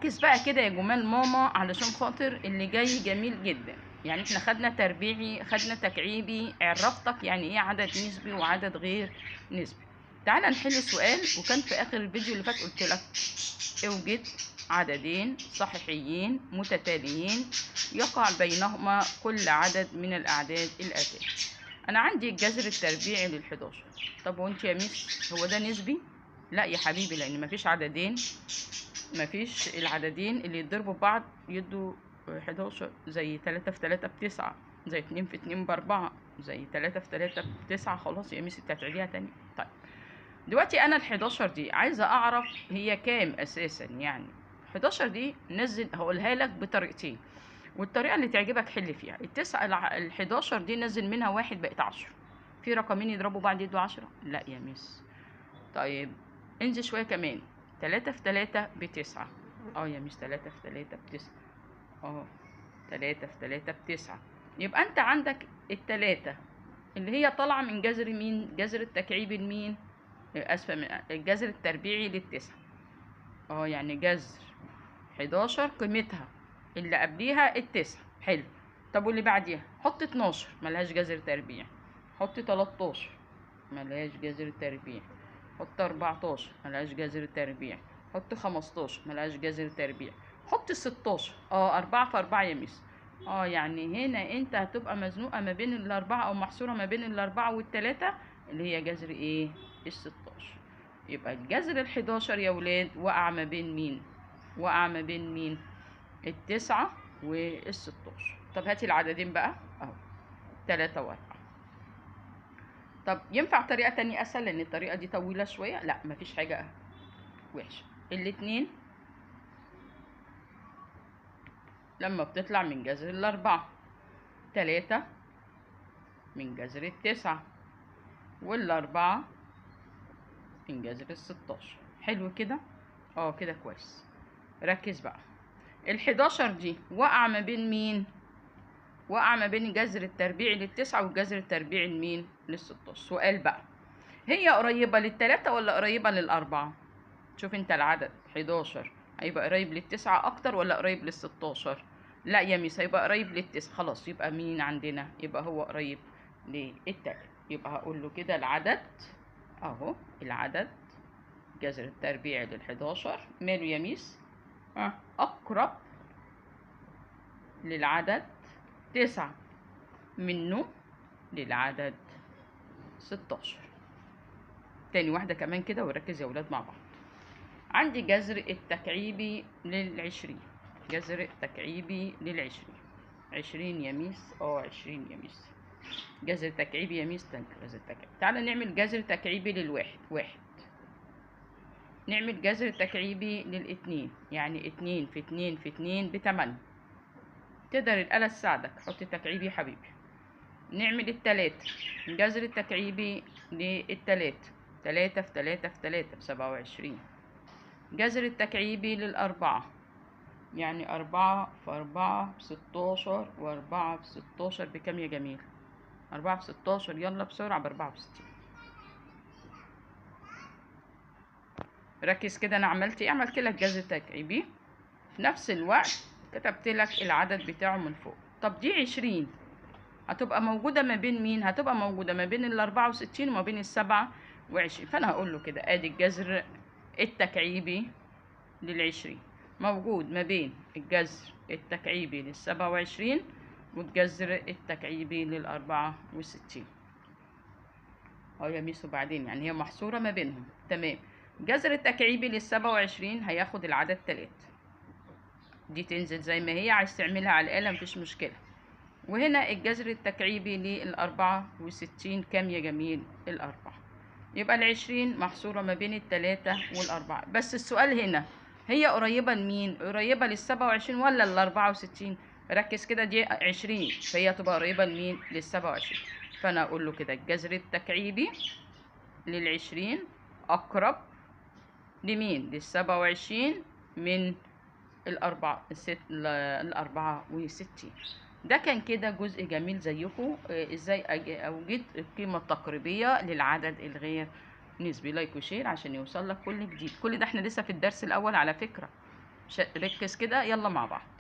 نركز بقى كده يا جمال ماما علشان خاطر اللي جاي جميل جدا. يعني احنا خدنا تربيعي، خدنا تكعيبي، عرفتك يعني ايه عدد نسبي وعدد غير نسبي. تعالى نحل سؤال، وكان في اخر الفيديو اللي فات قلت لك اوجد عددين صحيحيين متتاليين يقع بينهما كل عدد من الاعداد الاتيه. انا عندي الجذر التربيعي لل11. طب وانت يا ميس هو ده نسبي؟ لا يا حبيبي، لان مفيش عددين، مفيش العددين اللي يتضربوا ببعض يدوا 11، زي 3 في 3 ب9، زي 2 في 2 ب4، زي 3 في 3 ب9. خلاص يا ميس انت هتعيديها تاني. طيب دلوقتي انا ال11 دي عايزه اعرف هي كام اساسا. يعني 11 دي نزل، هقولها لك بطريقتين، والطريقه اللي تعجبك حل فيها. ال11 دي نزل منها واحد بقت 10. في رقمين يضربوا بعض يدوا 10؟ لا يا ميس. طيب انزل شويه كمان، 3 في 3 ب9. يا ميس 3 في 3 ب9. 3 في 3 ب9. يبقى انت عندك التلاتة اللي هي طالعه من جذر مين؟ جذر التكعيبي لمين؟ اسفه، من الجذر التربيعي لل9. يعني جذر 11 قيمتها اللي قبليها ال9. حلو. طب واللي بعديها حط 12 ملهاش جذر تربيع، حط 13 ملهاش جذر تربيع، حط 14 ملهاش جذر تربيع، حط 15 ملهاش جذر تربيع، حط 16. 4 في 4 يا ميس. يعني هنا انت هتبقى مزنوقه ما بين الاربعه، او محصوره ما بين الاربعه والتلاته اللي هي جذر ايه؟ ال16. يبقى الجذر ال11 يا ولاد وقع ما بين مين؟ وقع ما بين مين؟ ال9 وال16. طب هاتي العددين بقى اهو، 3 و4. طب ينفع طريقة تانية اسهل؟ لان الطريقة دي طويلة شوية. لا مفيش حاجة وحشة. الاتنين لما بتطلع من جذر ال4، 3 من جذر ال9، وال4 من جذر ال16. حلو كده؟ كده كويس. ركز بقى، ال11 دي وقع ما بين مين؟ وقع ما بين الجذر التربيعي لل9 والجذر التربيعي لمين؟ لل16. سؤال بقى، هي قريبة لل3 ولا قريبة لل4؟ شوف انت العدد 11 هيبقى قريب لل9 اكتر ولا قريب لل16؟ لا يا ميس هيبقى قريب لل9. خلاص يبقى مين عندنا؟ يبقى هو قريب لل3. يبقى هقول له كده العدد اهو، العدد جذر التربيعي لل11 ماله يا ميس؟ اقرب للعدد 9 منه للعدد 16. تاني واحدة كمان كده وركز يا ولاد مع بعض. عندي جذر التكعيبي لل20. جذر التكعيبي لل20. 20 يا ميس. 20 يا ميس. جذر تكعيبي يا ميس. جذر تكعيبي. تعالى نعمل جذر تكعيبي للواحد. 1. نعمل جذر تكعيبي لل2. يعني 2 في 2 في 2 ب8. تقدر الآلة تساعدك، حط تكعيبي يا حبيبي. نعمل التلاتة، الجذر التكعيبي للتلاتة، 3 في 3 في 3 ب27. جذر التكعيبي لل4، يعني 4 في 4 ب16، و4 ب16 بكام يا جميل؟ 4 ب16، يلا بسرعة ب64. ركز كده، أنا عملت إيه؟ عملت لك جذر تكعيبي، في نفس الوقت كتبت لك العدد بتاعه من فوق. طب دي 20 هتبقى موجودة ما بين مين؟ هتبقى موجودة ما بين ال64 وما بين ال27. فأنا هقول له كده آدي الجذر التكعيبي لل20 موجود ما بين الجذر التكعيبي لل27 والجذر التكعيبي لل64. يا ميس وبعدين يعني هي محصورة ما بينهم. تمام. الجذر التكعيبي لل27 هياخد العدد 3. دي تنزل زي ما هي، عايز تعملها على الآلة مفيش مشكلة. وهنا الجذر التكعيبي لل64 كام يا جميل؟ ال4. يبقى ال20 محصورة ما بين ال3 وال4. بس السؤال هنا هي قريبة لمين؟ قريبة لل27 ولا ل64؟ ركز كده، دي 20 فهي تبقى قريبة لمين؟ لل27. فأنا أقول له كده الجذر التكعيبي لل20 أقرب لمين؟ لل27 من ال64. ده كان كده جزء جميل زيكم، ازاي اوجد القيمة التقريبية للعدد الغير نسبي. لايك وشير عشان يوصل لك كل جديد. كل ده احنا لسه في الدرس الاول على فكرة. ركز كده، يلا مع بعض.